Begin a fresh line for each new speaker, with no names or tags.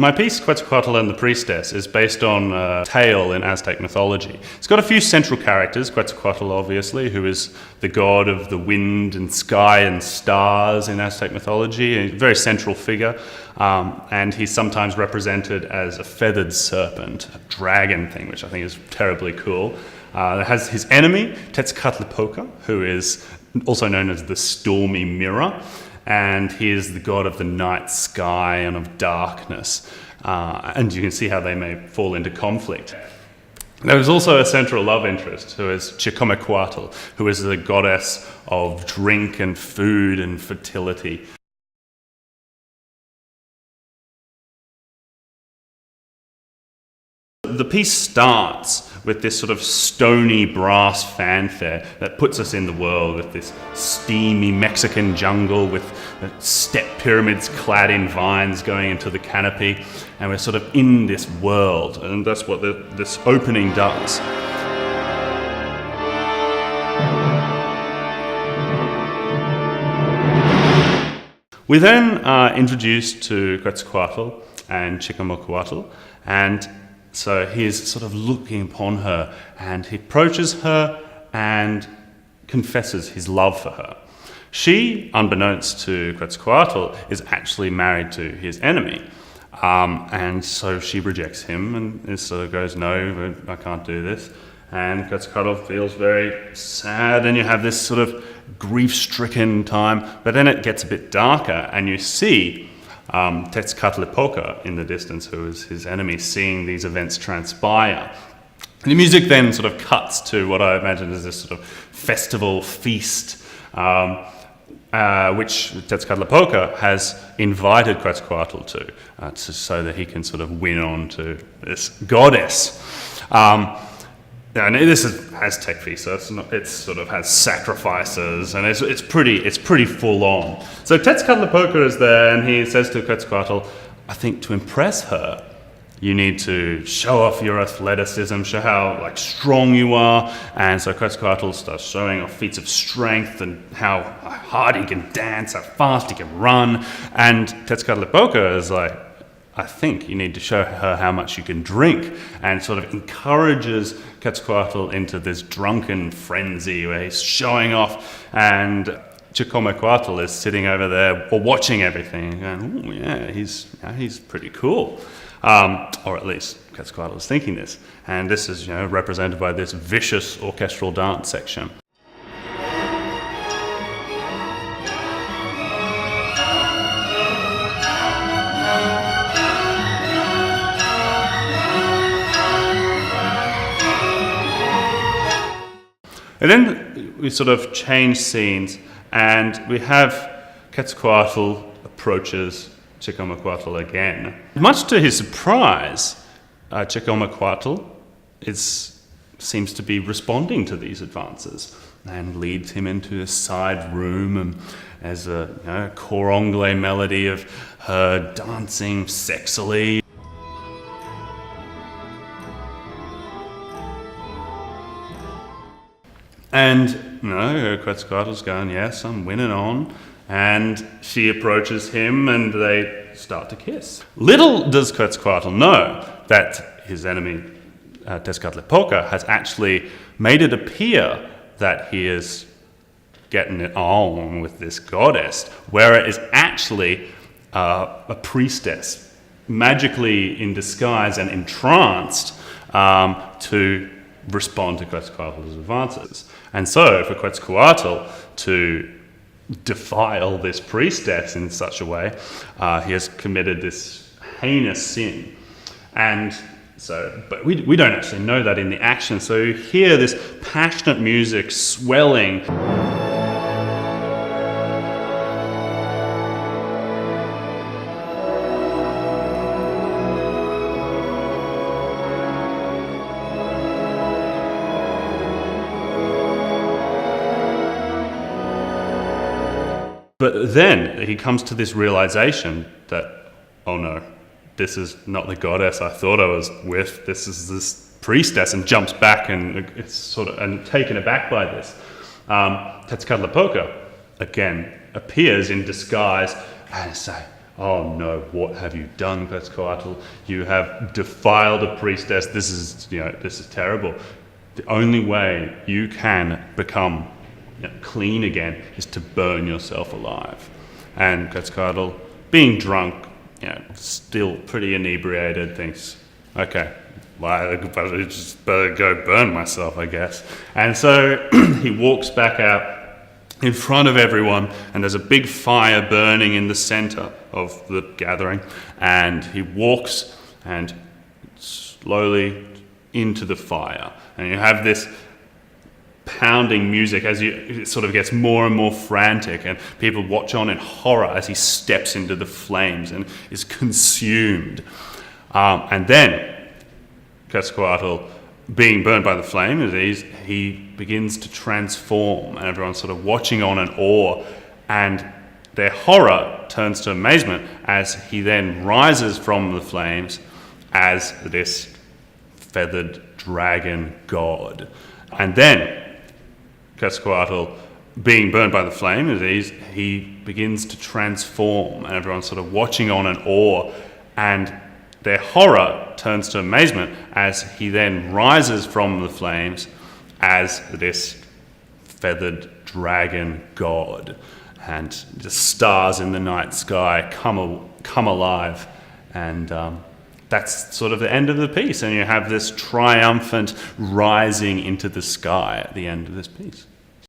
My piece, Quetzalcoatl and the Priestess, is based on a tale in Aztec mythology. It's got a few central characters, Quetzalcoatl obviously, who is the god of the wind and sky and stars in Aztec mythology, a very central figure, and he's sometimes represented as a feathered serpent, a dragon thing, which I think is terribly cool. It has his enemy, Quetzalcoatl, who is also known as the Stormy Mirror, and he is the god of the night sky and of darkness. And you can see how they may fall into conflict. There is also a central love interest, who is Quetzalcoatl, who is the goddess of drink and food and fertility. The piece starts with this sort of stony brass fanfare that puts us in the world with this steamy Mexican jungle with step pyramids clad in vines going into the canopy, and we're sort of in this world, and that's what this opening does. We then are introduced to Quetzalcoatl and Chicomocoatl, and so he's sort of looking upon her, and he approaches her and confesses his love for her. She, unbeknownst to Quetzalcoatl, is actually married to his enemy. And so she rejects him and sort of goes, no, I can't do this. And Quetzalcoatl feels very sad, and you have this sort of grief-stricken time. But then it gets a bit darker, and you see Tezcatlipoca in the distance, who is his enemy, seeing these events transpire. And the music then sort of cuts to what I imagine is this sort of festival feast, which Tezcatlipoca has invited Quetzalcoatl to so that he can sort of win on to this goddess. And this is Aztec feast, so it sort of has sacrifices, and it's pretty full on. So Tezcatlipoca is there, and he says to Quetzalcoatl, I think to impress her, you need to show off your athleticism, show how strong you are. And so Quetzalcoatl starts showing off feats of strength and how hard he can dance, how fast he can run. And Tezcatlipoca is like, I think you need to show her how much you can drink, and sort of encourages Quetzalcoatl into this drunken frenzy where he's showing off, and Chicomocoatl is sitting over there or watching everything and going, oh yeah, he's pretty cool. Or at least Quetzalcoatl is thinking this. And this is represented by this vicious orchestral dance section. And then we sort of change scenes, and we have Quetzalcoatl approaches Chicomocoatl again. Much to his surprise, Chicomocoatl seems to be responding to these advances and leads him into a side room, and there's a cor anglais melody of her dancing sexily. And Quetzalcoatl's going, yes, I'm winning on. And she approaches him, and they start to kiss. Little does Quetzalcoatl know that his enemy, Tezcatlipoca, has actually made it appear that he is getting it on with this goddess, where it is actually a priestess, magically in disguise and entranced to respond to Quetzalcoatl's advances. And so for Quetzalcoatl to defile this priestess in such a way, he has committed this heinous sin. And so, but we don't actually know that in the action. So you hear this passionate music swelling. But then he comes to this realization that, oh no, this is not the goddess I thought I was with. This is this priestess, and jumps back, and it's sort of taken aback by this. Tezcatlipoca again appears in disguise and say, "Oh no, what have you done, Quetzalcoatl? You have defiled a priestess. This is terrible. The only way you can become clean again is to burn yourself alive." And Quetzalcoatl, being drunk, still pretty inebriated, thinks, "Okay, well, I better go burn myself, I guess." And so he walks back out in front of everyone, and there's a big fire burning in the center of the gathering, and he walks and slowly into the fire, and you have this pounding music as it sort of gets more and more frantic, and people watch on in horror as he steps into the flames and is consumed. And then Quetzalcoatl, being burned by the flame, he begins to transform, and everyone's sort of watching on in awe, and their horror turns to amazement as he then rises from the flames as this feathered dragon god. And then Quetzalcoatl, being burned by the flame, he begins to transform, and everyone's sort of watching on in awe, and their horror turns to amazement as he then rises from the flames as this feathered dragon god. And the stars in the night sky come alive, and that's sort of the end of the piece. And you have this triumphant rising into the sky at the end of this piece.